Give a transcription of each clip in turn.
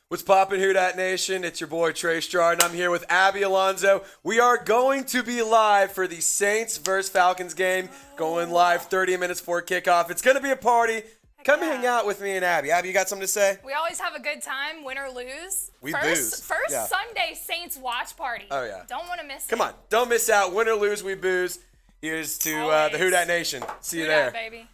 What's poppin', Who Dat Nation? It's your boy Trey Stroud, and I'm here with Abby Alonso. We are going to be live for the Saints vs. Falcons game, going live 30 minutes before kickoff. It's going to be a party. Come hang out with me and Abby. Abby, you got something to say? We always have a good time, win or lose. We first, booze. First Yeah. Sunday Saints watch party. Oh, yeah. Don't want to miss it. Come on. Don't miss out. Win or lose, we booze. Here's to the Who Dat Nation. See you there. Who Dat, baby.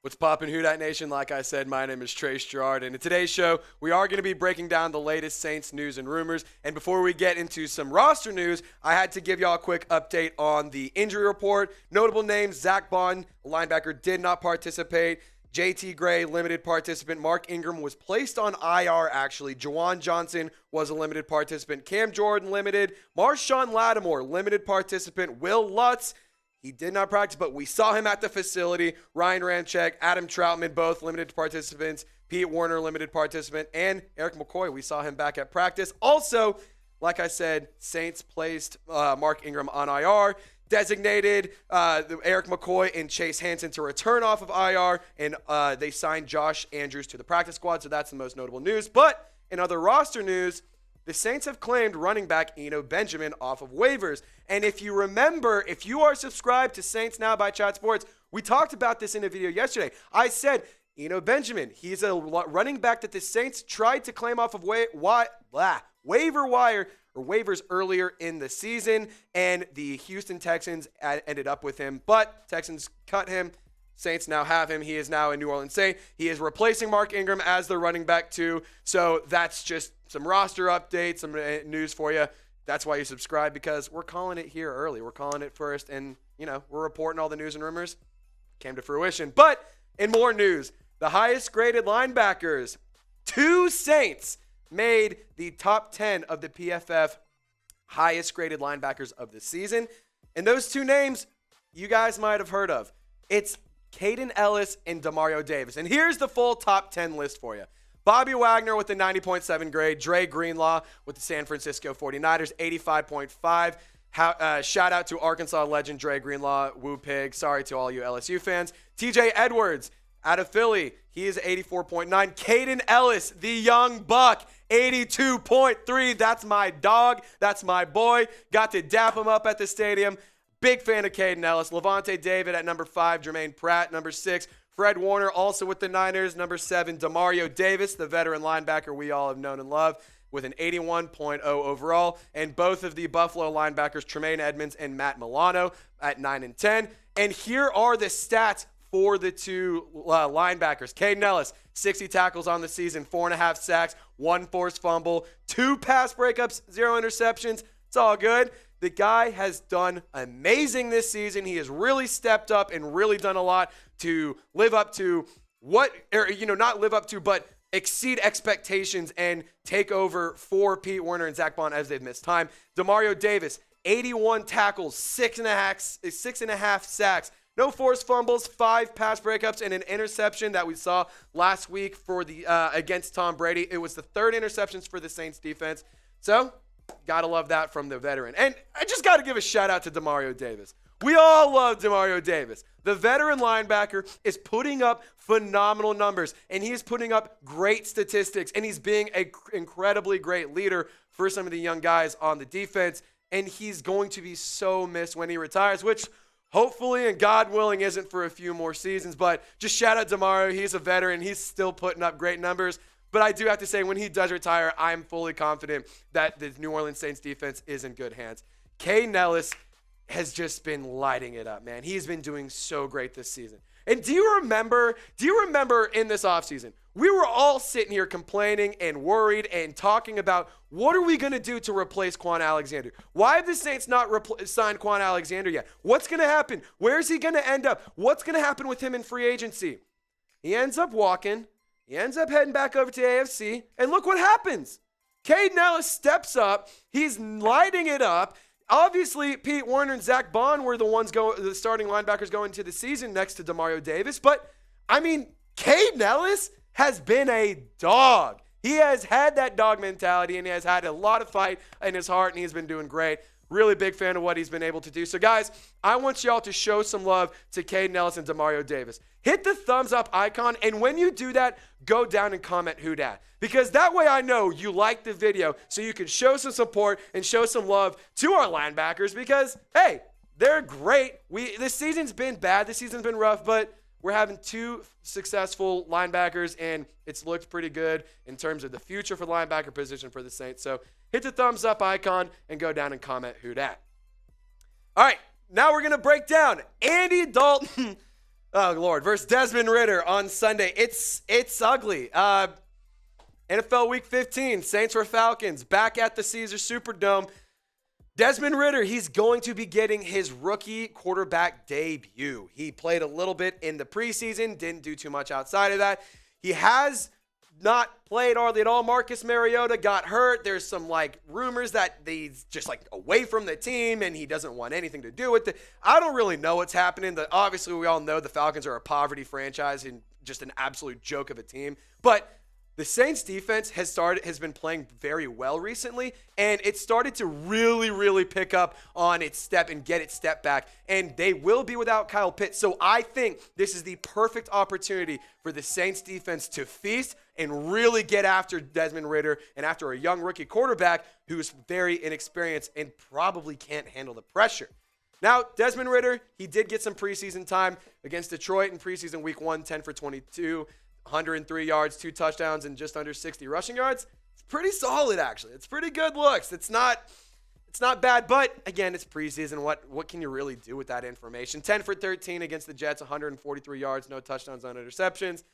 What's poppin', Who Dat Nation? Like I said, my name is Trey Stroud, and in today's show, we are going to be breaking down the latest Saints news and rumors. And before we get into some roster news, I had to give y'all a quick update on the injury report. Notable names: Zach Bond, linebacker, did not participate. JT Gray, limited participant. Mark Ingram was placed on IR, actually. Juwan Johnson was a limited participant. Cam Jordan, limited. Marshawn Lattimore, limited participant. Will Lutz, he did not practice, but we saw him at the facility. Ryan Ramczyk, Adam Troutman, both limited participants. Pete Werner, limited participant. And Eric McCoy, we saw him back at practice. Also, like I said, Saints placed Mark Ingram on IR, designated Eric McCoy and Chase Hansen to return off of IR, and they signed Josh Andrews to the practice squad, so that's the most notable news. But in other roster news, the Saints have claimed running back Eno Benjamin off of waivers. And if you remember, if you are subscribed to Saints Now by Chat Sports, we talked about this in a video yesterday. I said, Eno Benjamin, he's a running back that the Saints tried to claim off of waiver wire or waivers earlier in the season, and the Houston Texans ended up with him. But Texans cut him. Saints now have him. He is now a New Orleans Saint. He is replacing Mark Ingram as the running back too. So that's just some roster updates, some news for you. That's why you subscribe, because we're calling it here early. We're calling it first, and, we're reporting all the news and rumors. Came to fruition. But in more news, the highest graded linebackers, 2 Saints, made the top 10 of the PFF highest graded linebackers of the season. And those 2 names you guys might have heard of. It's Kaden Elliss and Demario Davis. And here's the full top 10 list for you. Bobby Wagner with the 90.7 grade. Dre Greenlaw with the San Francisco 49ers, 85.5. Shout out to Arkansas legend Dre Greenlaw. Woo pig. Sorry to all you LSU fans. TJ Edwards out of Philly. He is 84.9. Kaden Elliss, the young buck, 82.3. That's my dog. That's my boy. Got to dap him up at the stadium. Big fan of Kaden Elliss. Lavonte David at number 5. Germaine Pratt, number 6. Fred Warner, also with the Niners, number 7. Demario Davis, the veteran linebacker we all have known and loved, with an 81.0 overall. And both of the Buffalo linebackers, Tremaine Edmunds and Matt Milano, at 9 and 10. And here are the stats for the 2 linebackers. Kaden Elliss, 60 tackles on the season, 4.5 sacks, 1 forced fumble, 2 pass breakups, 0 interceptions. It's all good. The guy has done amazing this season. He has really stepped up and really done a lot to live up to not live up to, but exceed expectations and take over for Pete Werner and Zach Bond as they've missed time. Demario Davis, 81 tackles, 6.5 sacks, no forced fumbles, 5 pass breakups, and an interception that we saw last week for the against Tom Brady. It was the 3rd interceptions for the Saints defense. So, gotta love that from the veteran. And I just gotta give a shout out to Demario Davis. We all love Demario Davis. The veteran linebacker is putting up phenomenal numbers, and he is putting up great statistics, and he's being an incredibly great leader for some of the young guys on the defense, and he's going to be so missed when he retires, which hopefully and God willing isn't for a few more seasons. But just shout out Demario. He's a veteran. He's still putting up great numbers. But I do have to say, when he does retire, I'm fully confident that the New Orleans Saints defense is in good hands. Kaden Elliss has just been lighting it up, man. He's been doing so great this season. And do you remember in this offseason, we were all sitting here complaining and worried and talking about what are we going to do to replace Quan Alexander? Why have the Saints not signed Quan Alexander yet? What's going to happen? Where's he going to end up? What's going to happen with him in free agency? He ends up walking. He ends up heading back over to AFC, and look what happens. Kaden Elliss steps up. He's lighting it up. Obviously, Pete Werner and Zach Bond were the starting linebackers going into the season next to Demario Davis. But, Kaden Elliss has been a dog. He has had that dog mentality, and he has had a lot of fight in his heart, and he's been doing great. Really big fan of what he's been able to do. So, guys, I want y'all to show some love to Kaden Elliss and Demario Davis. Hit the thumbs up icon, and when you do that, go down and comment Who Dat. Because that way I know you like the video, so you can show some support and show some love to our linebackers because, hey, they're great. This season's been bad. This season's been rough, but we're having 2 successful linebackers, and it's looked pretty good in terms of the future for the linebacker position for the Saints. So hit the thumbs up icon and go down and comment Who Dat. All right, now we're going to break down Andy Dalton, oh, Lord, versus Desmond Ridder on Sunday. It's ugly. NFL Week 15, Saints or Falcons, back at the Caesar Superdome. Desmond Ridder, he's going to be getting his rookie quarterback debut. He played a little bit in the preseason, didn't do too much outside of that. He has not played hardly at all. Marcus Mariota got hurt. There's some rumors that he's just away from the team and he doesn't want anything to do with it. I don't really know what's happening. Obviously, we all know the Falcons are a poverty franchise and just an absolute joke of a team. But the Saints defense has been playing very well recently, and it started to really, really pick up on its step and get its step back, and they will be without Kyle Pitts. So I think this is the perfect opportunity for the Saints defense to feast and really get after Desmond Ridder and after a young rookie quarterback who's very inexperienced and probably can't handle the pressure. Now, Desmond Ridder, he did get some preseason time against Detroit in preseason week 1, 10 for 22. 103 yards, 2 touchdowns, and just under 60 rushing yards. It's pretty solid, actually. It's pretty good looks. It's not bad, but again, it's preseason. What can you really do with that information? 10 for 13 against the Jets, 143 yards, no touchdowns, no interceptions.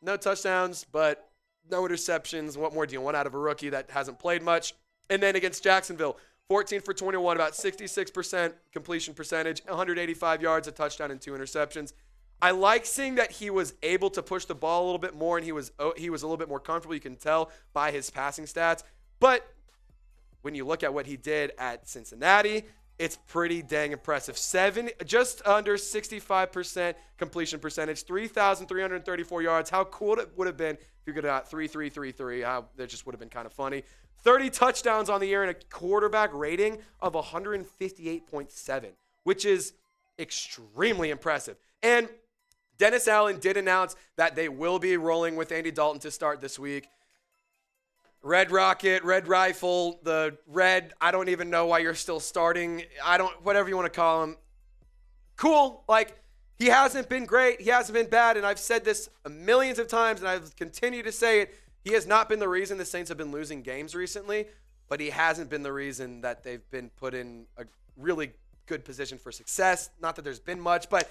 No touchdowns, but no interceptions. What more do you want out of a rookie that hasn't played much? And then against Jacksonville, 14 for 21, about 66% completion percentage, 185 yards, a touchdown, and 2 interceptions. I like seeing that he was able to push the ball a little bit more, and he was a little bit more comfortable. You can tell by his passing stats. But when you look at what he did at Cincinnati, it's pretty dang impressive. Just under 65% completion percentage, 3,334 yards. How cool it would have been if you could have got 3-3-3-3. That just would have been kind of funny. 30 touchdowns on the year and a quarterback rating of 158.7, which is extremely impressive. And Dennis Allen did announce that they will be rolling with Andy Dalton to start this week. Red Rocket, Red Rifle, the Red, I don't even know why you're still starting. Whatever you want to call him. Cool. He hasn't been great. He hasn't been bad. And I've said this millions of times, and I've continued to say it. He has not been the reason the Saints have been losing games recently, but he hasn't been the reason that they've been put in a really good position for success. Not that there's been much, but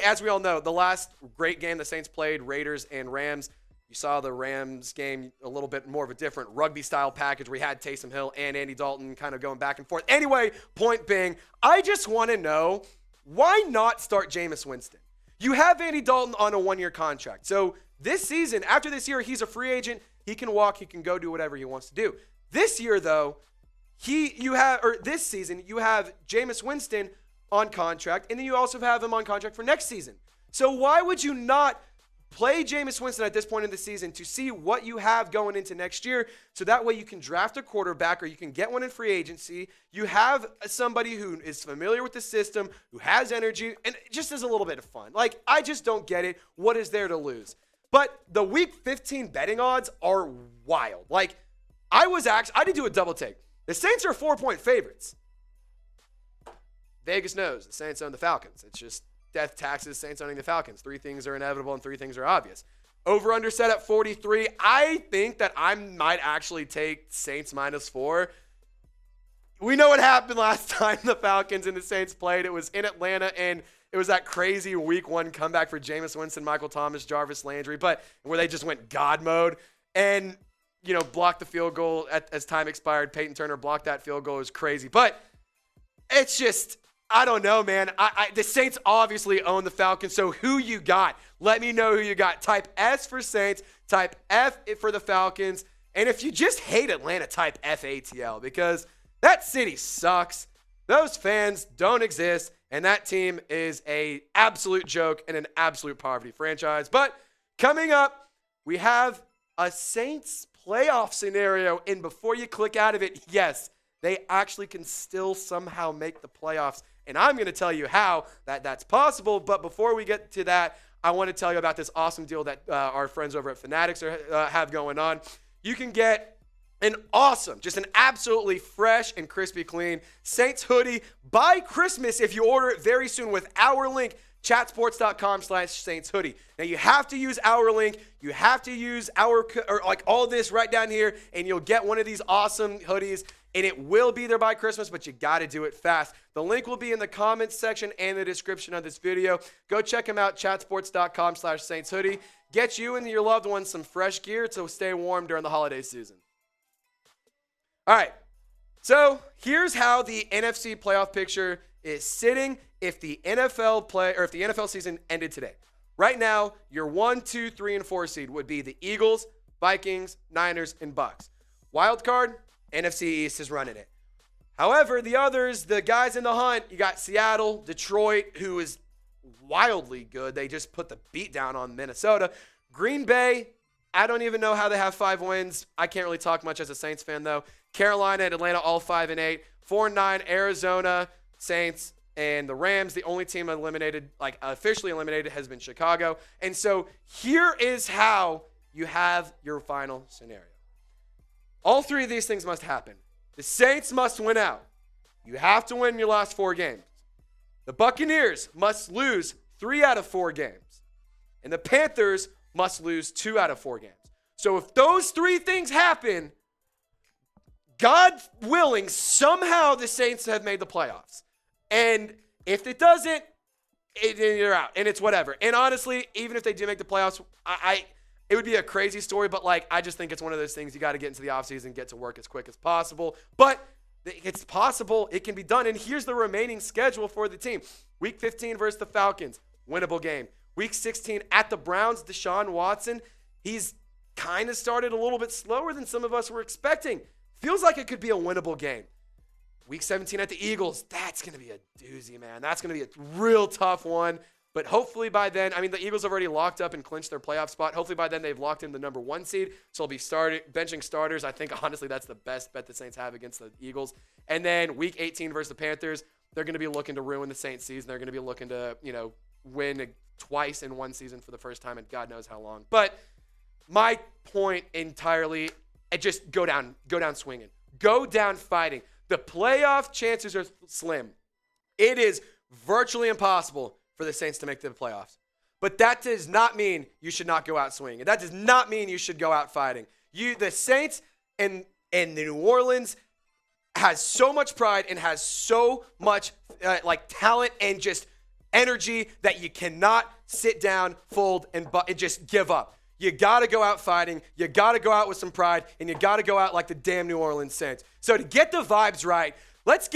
as we all know, the last great game the Saints played, Raiders and Rams, you saw the Rams game a little bit more of a different rugby-style package. We had Taysom Hill and Andy Dalton kind of going back and forth. Anyway, point being, I just want to know, why not start Jameis Winston? You have Andy Dalton on a 1-year contract. So this season, after this year, he's a free agent. He can walk. He can go do whatever he wants to do. This year, though, this season, you have Jameis Winston on contract, and then you also have him on contract for next season. So why would you not play Jameis Winston at this point in the season to see what you have going into next year, so that way you can draft a quarterback or you can get one in free agency. You have somebody who is familiar with the system, who has energy, and it just is a little bit of fun. I just don't get it. What is there to lose? But the Week 15 betting odds are wild. I did do a double take. The Saints are 4-point favorites. Vegas knows the Saints own the Falcons. It's just death, taxes, Saints owning the Falcons. 3 things are inevitable and 3 things are obvious. Over-under set at 43. I think that I might actually take Saints -4. We know what happened last time the Falcons and the Saints played. It was in Atlanta, and it was that crazy Week 1 comeback for Jameis Winston, Michael Thomas, Jarvis Landry, but where they just went God mode. And blocked the field goal as time expired. Peyton Turner blocked that field goal. It was crazy. But it's just, I don't know, man. The Saints obviously own the Falcons, so who you got? Let me know who you got. Type S for Saints. Type F for the Falcons. And if you just hate Atlanta, type FATL, because that city sucks. Those fans don't exist, and that team is an absolute joke and an absolute poverty franchise. But coming up, we have a Saints playoff scenario, and before you click out of it, yes, they actually can still somehow make the playoffs. And I'm going to tell you how that's possible. But before we get to that, I want to tell you about this awesome deal that our friends over at Fanatics have going on. You can get an awesome, just an absolutely fresh and crispy clean Saints hoodie by Christmas if you order it very soon with our link, chatsports.com/Saints hoodie. Now you have to use our link. You have to use all this right down here, and you'll get one of these awesome hoodies. And it will be there by Christmas, but you got to do it fast. The link will be in the comments section and the description of this video. Go check them out, chatsports.com/Saints hoodie. Get you and your loved ones some fresh gear to stay warm during the holiday season. All right, so here's how the NFC playoff picture is sitting if the NFL season ended today. Right now, your 1, 2, 3, and 4 seed would be the Eagles, Vikings, Niners, and Bucks. Wild card, NFC East is running it. However, the others, the guys in the hunt, you got Seattle, Detroit, who is wildly good. They just put the beat down on Minnesota. Green Bay, I don't even know how they have 5 wins. I can't really talk much as a Saints fan, though. Carolina and Atlanta all 5-8. 4-9, Arizona, Saints, and the Rams. The only team officially eliminated has been Chicago. And so here is how you have your final scenario. All 3 of these things must happen. The Saints must win out. You have to win your last 4 games. The Buccaneers must lose 3 out of 4 games. And the Panthers must lose 2 out of 4 games. So if those 3 things happen, God willing, somehow the Saints have made the playoffs. And if it doesn't, you're out. And it's whatever. And honestly, even if they do make the playoffs, it would be a crazy story, but I just think it's one of those things you got to get into the offseason and get to work as quick as possible. But it's possible. It can be done. And here's the remaining schedule for the team. Week 15 versus the Falcons, winnable game. Week 16 at the Browns, Deshaun Watson. He's kind of started a little bit slower than some of us were expecting. Feels like it could be a winnable game. Week 17 at the Eagles. That's going to be a doozy, man. That's going to be a real tough one. But hopefully by then, the Eagles have already locked up and clinched their playoff spot. Hopefully by then they've locked in the number 1 seed. So they'll be benching starters. I think, honestly, that's the best bet the Saints have against the Eagles. And then week 18 versus the Panthers, they're going to be looking to ruin the Saints season. They're going to be looking to, win twice in one season for the first time in God knows how long. But my point entirely, just go down swinging. Go down fighting. The playoff chances are slim. It is virtually impossible for the Saints to make the playoffs. But that does not mean you should not go out swinging. That does not mean you should go out fighting. The Saints and the New Orleans has so much pride and has so much talent and just energy that you cannot sit down, fold, and just give up. You got to go out fighting. You got to go out with some pride, and you got to go out like the damn New Orleans Saints. So to get the vibes right, let's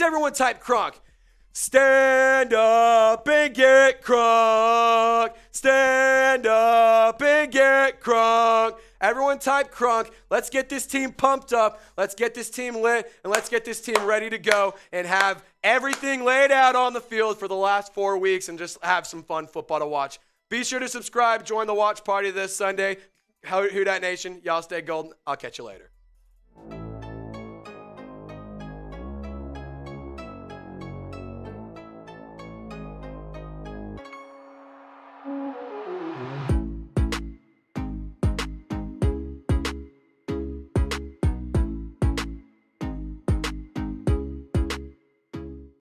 everyone type CRUNK. Stand up and get crunk. Stand up and get crunk. Everyone type CRUNK. Let's get this team pumped up. Let's get this team lit, and let's get this team ready to go and have everything laid out on the field for the last 4 weeks and just have some fun football to watch. Be sure to subscribe. Join the watch party this Sunday. Who Dat Nation. Y'all stay golden. I'll catch you later.